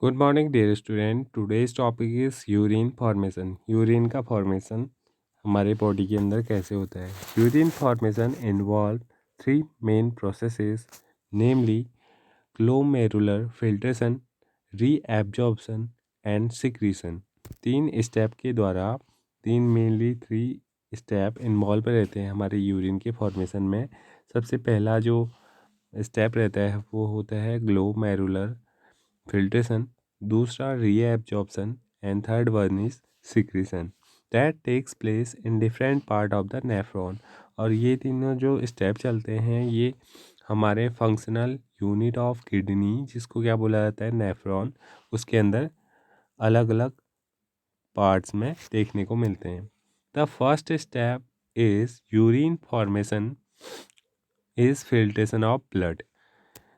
Good morning dear student. Today's topic is urine formation. Urine का formation हमारे body के अंदर कैसे होता है। Urine formation involve three main processes, namely glomerular filtration, reabsorption and secretion. तीन स्टेप के द्वारा मेनली थ्री स्टेप इन्वॉल्व रहते हैं हमारे यूरिन के फॉर्मेशन में। सबसे पहला जो स्टेप रहता है वो होता है ग्लोमेरुलर फिल्ट्रेशन, दूसरा reabsorption and third one is secretion that takes place in different part of the nephron. और ये तीनों जो स्टेप चलते हैं ये हमारे फंक्शनल यूनिट ऑफ किडनी, जिसको क्या बोला जाता है नेफ्रॉन, उसके अंदर अलग अलग पार्ट्स में देखने को मिलते हैं। The first step is urine formation is filtration of blood.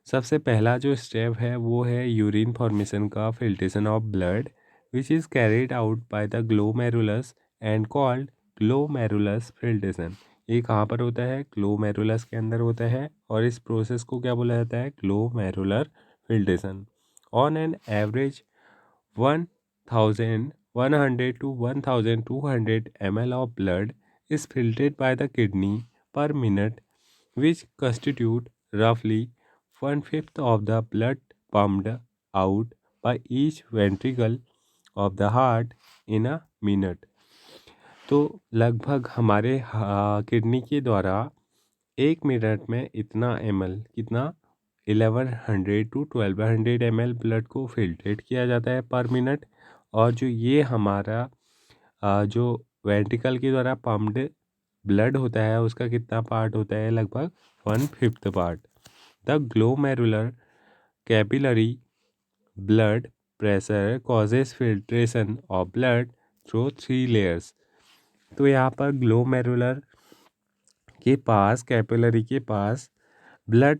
सबसे पहला जो स्टेप है वो है यूरिन फॉर्मेशन का filtration of blood, which is carried out by the glomerulus and called glomerulus filtration. ये कहाँ पर होता है? ग्लोमेरुलस के अंदर होता है और इस प्रोसेस को क्या बोला जाता है? Glomerular filtration. On an average 1100 to 1200 ml of blood is filtered by the kidney per minute, which constitute roughly one-fifth of the blood pumped out by each ventricle of the heart in a minute। तो लगभग हमारे kidney के द्वारा 1 minute में इतना कितना 1100 to 1200 ml blood को filtrate किया जाता है पर मिनट। और जो ये हमारा जो वेंट्रिकल के द्वारा पम्प्ड ब्लड होता है उसका कितना पार्ट होता है? लगभग 1/5 part. The glomerular capillary blood pressure causes filtration of blood through 3 layers. तो यहाँ पर ग्लोमेरुलर के पास, कैपिलरी के पास blood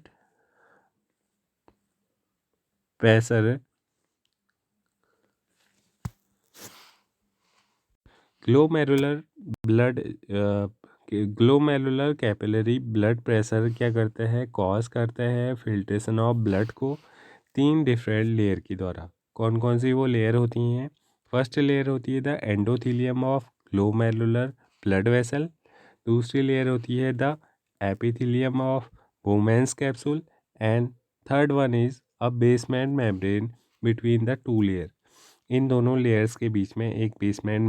pressure glomerular blood glomerular capillary blood pressure क्या करता है? कॉज करता है फिल्ट्रेशन ऑफ ब्लड को 3 डिफरेंट लेयर के द्वारा। कौन कौन सी वो लेयर होती हैं? फर्स्ट लेयर होती है the endothelium of glomerular blood vessel, दूसरी लेयर होती है the epithelium of Bowman's capsule and third one is a basement membrane between the two layer. इन दोनों लेयर्स के बीच में एक बेसमेंट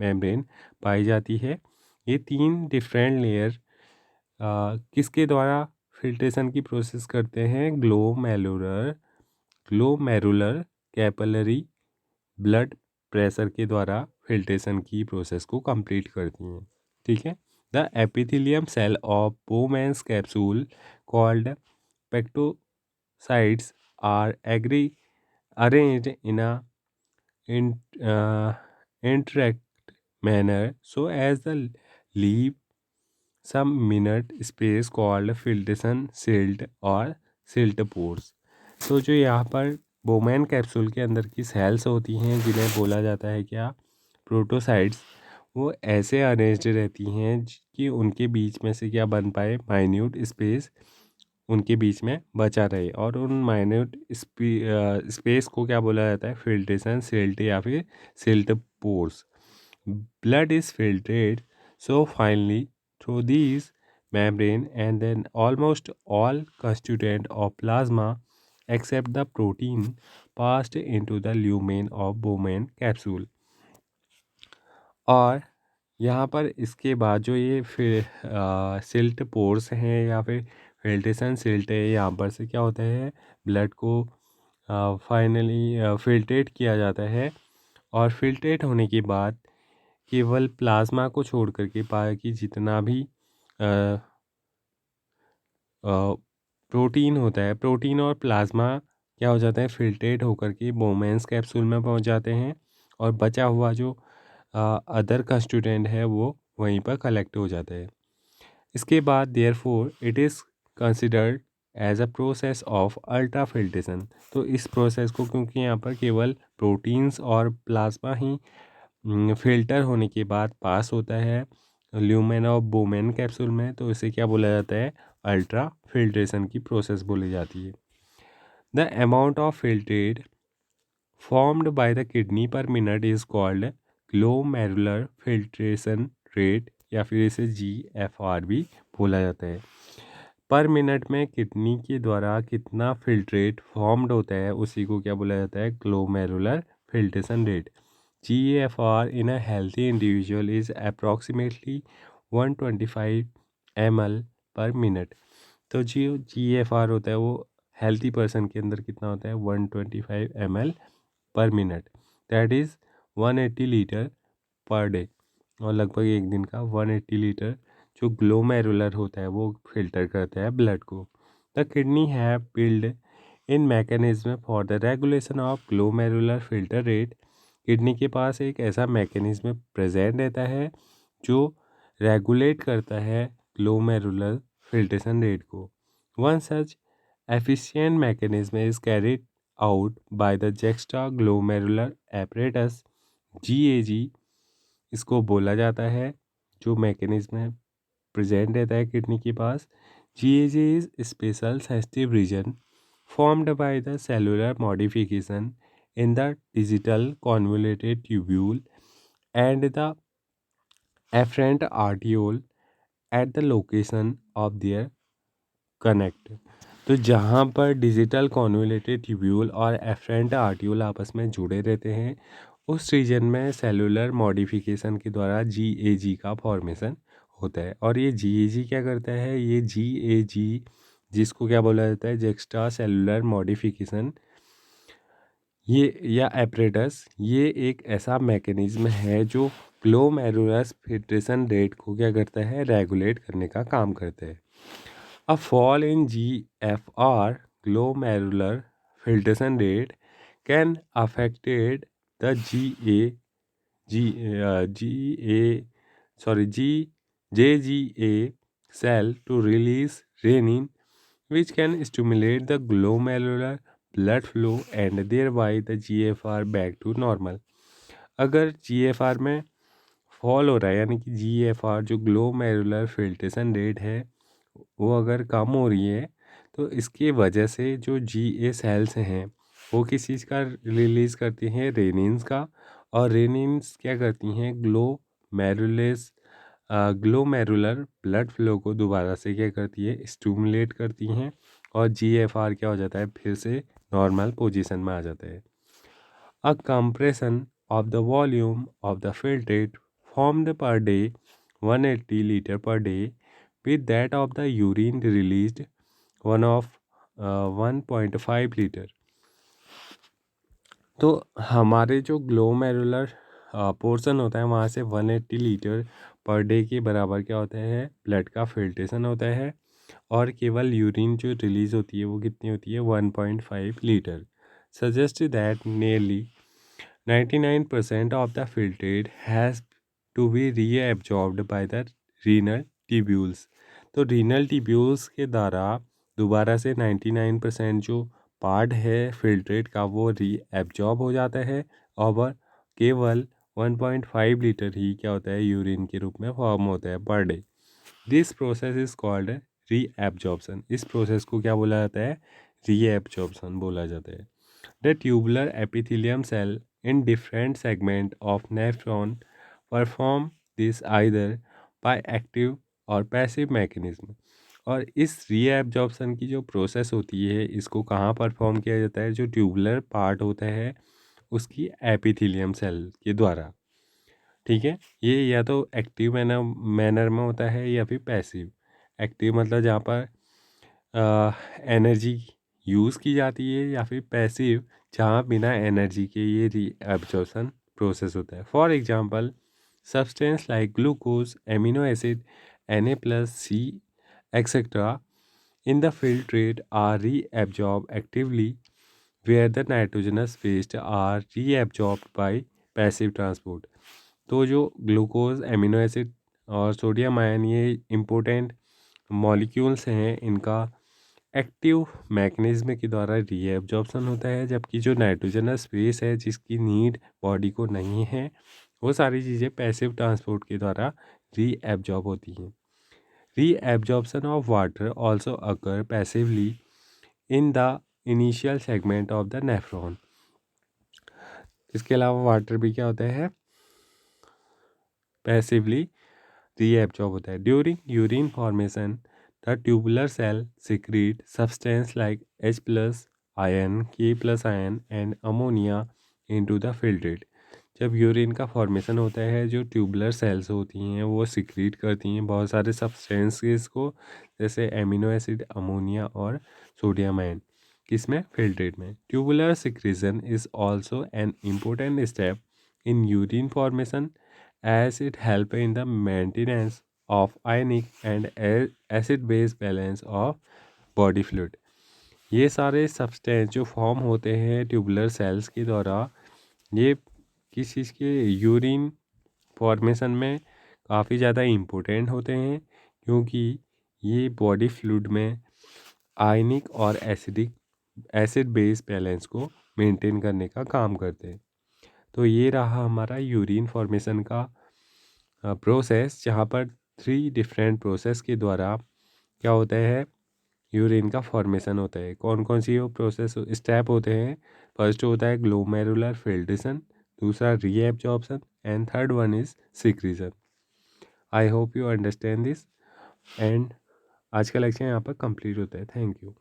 मेम्ब्रेन पाई जाती है। ये 3 डिफरेंट लेयर किसके द्वारा फिल्ट्रेशन की प्रोसेस करते हैं? ग्लोमेरुलर कैपिलरी ब्लड प्रेशर के द्वारा फिल्ट्रेशन की प्रोसेस को कंप्लीट करती हैं। ठीक है। The epithelium cell of Bowman's capsule called pectocytes are arranged in a interact manner so as the leave some minute space called filtration silt और silt pores। तो जो यहाँ पर बोमैन कैप्सूल के अंदर की सेल्स होती हैं जिन्हें बोला जाता है क्या? प्रोटोसाइट्स। वो ऐसे अरेंज्ड रहती हैं कि उनके बीच में से क्या बन पाए? माइन्यूट स्पेस उनके बीच में बचा रहे। और उन माइन्यूट स्पेस को क्या बोला जाता है? फिल्ट्रेशन सिल्ट या फिर silt pores. Blood is filtered so finally through these membrane and then almost all constituent of plasma except the protein passed into the lumen of Bowman capsule। और यहाँ पर इसके बाद जो ये फिर सिल्ट पोर्स हैं या फिर फिल्ट्रेशन सिल्ट है, यहाँ पर से क्या होता है? ब्लड को फाइनली फिल्ट्रेट किया जाता है और फिल्ट्रेट होने के बाद केवल प्लाज्मा को छोड़ करके बाकी जितना भी प्रोटीन होता है, प्रोटीन और प्लाज्मा क्या हो जाता है? फिल्ट्रेट होकर के बोमेंस कैप्सूल में पहुंच जाते हैं और बचा हुआ जो अदर कंस्टिट्यूएंट है वो वहीं पर कलेक्ट हो जाता है। इसके बाद therefore it is considered as a process of ultra filtration. तो इस प्रोसेस को, क्योंकि यहाँ पर केवल प्रोटीन्स और प्लाज्मा ही फिल्टर होने के बाद पास होता है ल्यूमेन और बोमेन कैप्सूल में, तो इसे क्या बोला जाता है? अल्ट्रा फिल्ट्रेशन की प्रोसेस बोली जाती है। The amount of filtrate formed by the kidney per minute is called glomerular filtration rate या फिर इसे GFR भी बोला जाता है। पर मिनट में किडनी के द्वारा कितना फिल्ट्रेट फॉर्म्ड होता है उसी को क्या बोला जाता है, glomerular filtration rate. GFR in a healthy individual is approximately 125 ml पर मिनट। तो जो GFR होता है वो हेल्थी पर्सन के अंदर कितना होता है, 125 ml पर minute, that is 180 litre per day. और लगभग एक दिन का 180 लीटर जो ग्लोमेरुलर होता है वो फिल्टर करता है ब्लड को। The kidney have build in mechanism for the regulation of glomerular filter rate. Kidney के पास एक ऐसा मैकेनिज्म प्रेजेंट रहता है जो रेगुलेट करता है ग्लोमेरुलर फिल्ट्रेशन रेट को। One such efficient mechanism is carried out by the juxta glomerular apparatus, GAG इसको बोला जाता है। जो मैकेनिज्म है प्रेजेंट रहता है किडनी के पास, GAG is special sensitive region formed by the cellular modification in the digital convoluted tubule and the afferent arteriole at the location of their connect। तो जहाँ पर डिजिटल कॉन्वोलेटेड ट्यूब्यूल और efferent आर्ट्यूल आपस में जुड़े रहते हैं उस रीजन में सेलुलर मॉडिफिकेशन के द्वारा GAG का फॉर्मेशन होता है। और ये GAG क्या करता है, ये GAG जिसको क्या बोला जाता है, जेक्स्ट्रा सेलुलर मॉडिफिकेशन, ये या एपरेटस, ये एक ऐसा मैकेनिज्म है जो ग्लोमेरुलर फिल्ट्रेशन रेट को क्या करता है, रेगुलेट करने का काम करता है। A fall in GFR glomerular filtration rate can affected the JGA cell to release renin, which can stimulate the glomerular blood flow and thereby the GFR back to normal। अगर GFR में fall हो रहा है यानी कि GFR जो glomerular filtration rate है वो अगर कम हो रही है तो इसकी वजह से जो GA सेल्स हैं वो किस चीज़ का रिलीज़ करती हैं, रेनिन्स का। और रेनिन्स क्या करती हैं, ग्लोमेरुलर ब्लड फ्लो को दोबारा से क्या करती है, स्टिमुलेट करती हैं। और GFR क्या हो जाता है, फिर से नॉर्मल पोजीशन में आ जाता है। A compression of the volume of the filtrate formed per day 180 liter per day with that of the urine released one of 1.5 litre. तो हमारे जो ग्लोमेरुलर पोर्शन होता है वहाँ से 180 लीटर पर डे के बराबर क्या होता है, ब्लड का फिल्ट्रेशन होता है। और केवल यूरिन जो रिलीज़ होती है वो कितनी होती है, 1.5 litre. Suggest that nearly 99% of the filtrate has to be reabsorbed by the renal tubules। तो रीनल ट्यूब्यूल्स के द्वारा दोबारा से 99% जो पार्ट है फिल्ट्रेट का वो रीएब्जॉर्ब हो जाता है और केवल 1.5 लीटर ही क्या होता है, यूरिन के रूप में फॉर्म होता है per day. This process is called reabsorption. इस प्रोसेस को क्या बोला जाता है, रीएब्जॉर्प्शन बोला जाता है। The tubular epithelium cell in different segment of nephron perform this either by active और passive mechanism। और इस रीएब्जॉर्प्शन की जो प्रोसेस होती है इसको कहाँ परफॉर्म किया जाता है, जो ट्यूबुलर पार्ट होता है उसकी एपिथेलियम सेल के द्वारा। ठीक है, ये या तो एक्टिव मैनर में होता है या फिर पैसिव। एक्टिव मतलब जहाँ पर एनर्जी यूज़ की जाती है, या फिर पैसिव जहाँ बिना एनर्जी के ये रीअब्जॉर्प्शन प्रोसेस होता है। For example substance like glucose, amino acid, Na+C etcetera in the filtrate are reabsorbed actively where the nitrogenous waste are reabsorbed by passive transport। तो जो ग्लूकोज, एमिनो एसिड और sodium ion ये important molecules हैं, इनका active mechanism के द्वारा reabsorption होता है, जबकि जो नाइट्रोजनस स्पेस है जिसकी नीड बॉडी को नहीं है वो सारी चीज़ें पैसिव ट्रांसपोर्ट के द्वारा रीएब्जॉर्ब होती हैं। Reabsorption of water also occur passively in the initial segment of the nephron. इसके अलावा वाटर भी क्या होता है, पैसिवली रीएब्जॉर्ब होता है। During urine formation the tubular cell secrete substance like H+ ion, K+ ion and ammonia into the filtrate. जब urine का फॉर्मेशन होता है, जो ट्यूबुलर सेल्स होती हैं वो सिक्रीट करती हैं बहुत सारे सब्सटेंसेस को, जैसे एमिनो एसिड, अमोनिया और सोडियम आयन, किसमें, फिल्ट्रेट में। Tubular secretion is also an important step in urine formation as it help in the maintenance of ionic and acid base balance of body fluid। ये सारे substance जो form होते हैं tubular cells के द्वारा, ये किस चीज़ के, यूरिन फॉर्मेशन में काफ़ी ज़्यादा इम्पोर्टेंट होते हैं, क्योंकि ये बॉडी फ्लूइड में आयनिक और एसिड बेस बैलेंस को मेंटेन करने का काम करते हैं। तो ये रहा हमारा यूरिन फॉर्मेशन का प्रोसेस, जहाँ पर 3 डिफरेंट प्रोसेस के द्वारा क्या होता है, यूरिन का फॉर्मेशन होता है। कौन कौन सी वो प्रोसेस स्टेप होते हैं, फर्स्ट होता है ग्लोमेरुलर फिल्ट्रेशन, दूसरा reabsorption and third one is secretion. I hope you understand this and आज का लेक्चर यहाँ पर कंप्लीट होता है। Thank you.